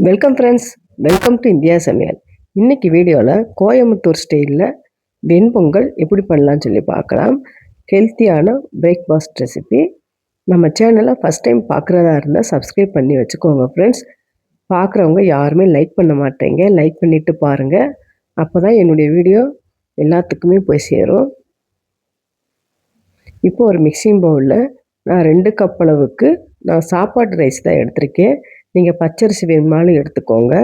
Welcome friends, welcome to India சமையல். இன்னைக்கு வீடியோவில் கோயம்புத்தூர் ஸ்டைலில் வெண்பொங்கல் எப்படி பண்ணலான்னு சொல்லி பார்க்கலாம். ஹெல்த்தியான பிரேக்ஃபாஸ்ட் ரெசிபி. நம்ம சேனலை ஃபஸ்ட் டைம் பார்க்குறதா இருந்தால் சப்ஸ்கிரைப் பண்ணி வச்சுக்கோங்க ஃப்ரெண்ட்ஸ். பார்க்குறவங்க யாருமே லைக் பண்ண மாட்டேங்க, லைக் பண்ணிவிட்டு பாருங்கள். அப்போ தான் என்னுடைய வீடியோ எல்லாத்துக்குமே போய் சேரும். இப்போ ஒரு மிக்சிங் பவுலில் நான் 2 கப் அளவுக்கு நான் சாப்பாட்டு ரைஸ் தான் எடுத்திருக்கேன். நீங்கள் பச்சரிசி வேணுமாலும் எடுத்துக்கோங்க.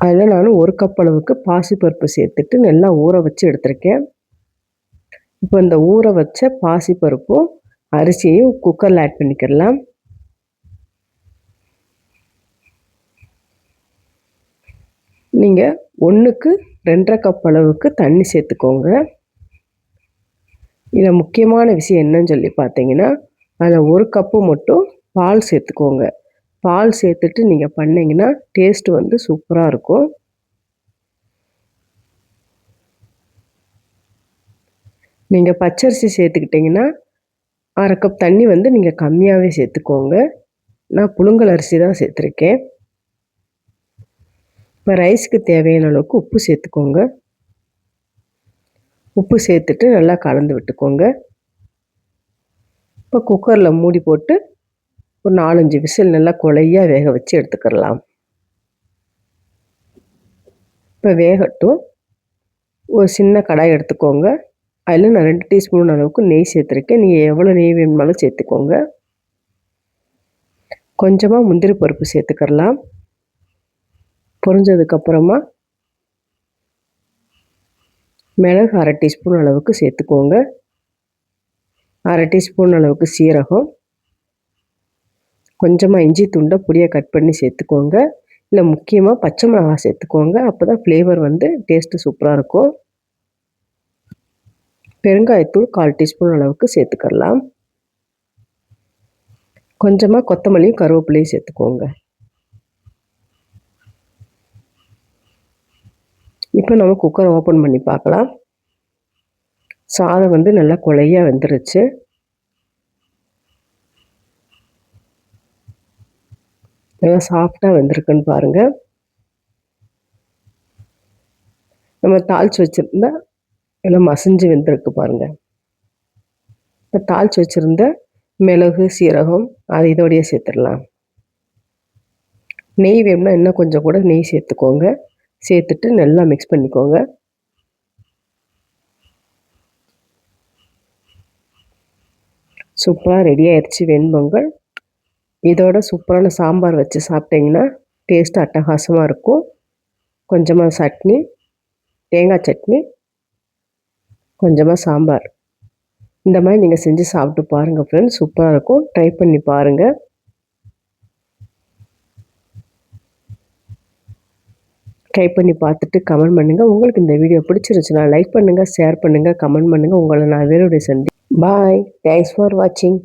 அதில் நான் 1 கப் அளவுக்கு பாசிப்பருப்பு சேர்த்துட்டு நல்லா ஊற வச்சு எடுத்திருக்கேன். இப்போ இந்த ஊற வச்ச பாசிப்பருப்பும் அரிசியையும் குக்கரில் ஆட் பண்ணிக்கிடலாம். நீங்கள் 1க்கு 2.5 கப் அளவுக்கு தண்ணி சேர்த்துக்கோங்க. இதில் முக்கியமான விஷயம் என்னன்னு சொல்லி பார்த்தீங்கன்னா, அதில் 1 கப்பு மட்டும் பால் சேர்த்துக்கோங்க. பால் சேர்த்துட்டு நீங்கள் பண்ணிங்கன்னா டேஸ்ட்டு வந்து சூப்பராக இருக்கும். நீங்கள் பச்சரிசி சேர்த்துக்கிட்டிங்கன்னா 1/2 கப் தண்ணி வந்து நீங்கள் கம்மியாகவே சேர்த்துக்கோங்க. நான் புழுங்கல் அரிசி தான் சேர்த்துருக்கேன். இப்போ ரைஸுக்கு தேவையான அளவுக்கு உப்பு சேர்த்துக்கோங்க. உப்பு சேர்த்துட்டு நல்லா கலந்து விட்டுக்கோங்க. இப்போ குக்கரில் மூடி போட்டு ஒரு 4-5 விசில் நல்லா கொலையாக வேக வச்சு எடுத்துக்கிடலாம். இப்போ வேகட்டும். ஒரு சின்ன கடாய் எடுத்துக்கோங்க. அதில் நான் 2 டீஸ்பூன் அளவுக்கு நெய் சேர்த்துருக்கேன். நீங்கள் எவ்வளோ நெய் வேணுமாலும் சேர்த்துக்கோங்க. கொஞ்சமாக முந்திரி பருப்பு சேர்த்துக்கிடலாம். பொரிஞ்சதுக்கப்புறமா மிளகு 1/2 டீஸ்பூன் அளவுக்கு சேர்த்துக்கோங்க. 1/2 டீஸ்பூன் அளவுக்கு சீரகம், கொஞ்சமாக இஞ்சி துண்டை பொடியாக கட் பண்ணி சேர்த்துக்கோங்க. இல்லை முக்கியமாக பச்சை மிளகாய் சேர்த்துக்கோங்க. அப்போ தான் ஃப்ளேவர் வந்து டேஸ்ட்டு சூப்பராக இருக்கும். பெருங்காயத்தூள் 1/4 டீஸ்பூன் அளவுக்கு சேர்த்துக்கிடலாம். கொஞ்சமாக கொத்தமல்லியும் கருவேப்பிலையும் சேர்த்துக்கோங்க. இப்போ நம்ம குக்கரை ஓப்பன் பண்ணி பார்க்கலாம். சாதம் வந்து நல்லா கொலையாக வெந்துருச்சு. நல்லா சாஃப்டாக வெந்திருக்குன்னு பாருங்கள். நம்ம தாளித்து வச்சுருந்தா எல்லாம் மசிஞ்சு வெந்திருக்கு பாருங்கள். இப்போ தாளித்து வச்சுருந்த மிளகு, சீரகம் அது இதோடையே சேர்த்துடலாம். நெய் வேணும்னா இன்னும் கொஞ்சம் கூட நெய் சேர்த்துக்கோங்க. சேர்த்துட்டு நல்லா மிக்ஸ் பண்ணிக்கோங்க. சூப்பராக ரெடி ஆயிடுச்சு வெண்பொங்கல். இதோட சூப்பரான சாம்பார் வச்சு சாப்பிட்டிங்கன்னா டேஸ்ட்டு அட்டகாசமாக இருக்கும். கொஞ்சமாக சட்னி, தேங்காய் சட்னி, கொஞ்சமாக சாம்பார். இந்த மாதிரி நீங்கள் செஞ்சு சாப்பிட்டு பாருங்கள் ஃப்ரெண்ட்ஸ். சூப்பராக இருக்கும். ட்ரை பண்ணி பாருங்கள். ட்ரை பண்ணி பார்த்துட்டு கமெண்ட் பண்ணுங்கள். உங்களுக்கு இந்த வீடியோ பிடிச்சிருந்துச்சுன்னா லைக் பண்ணுங்கள், ஷேர் பண்ணுங்கள், கமெண்ட் பண்ணுங்கள். உங்களை நான் வேறுடைய சந்தி. பாய். தேங்க்ஸ் ஃபார் வாட்சிங்.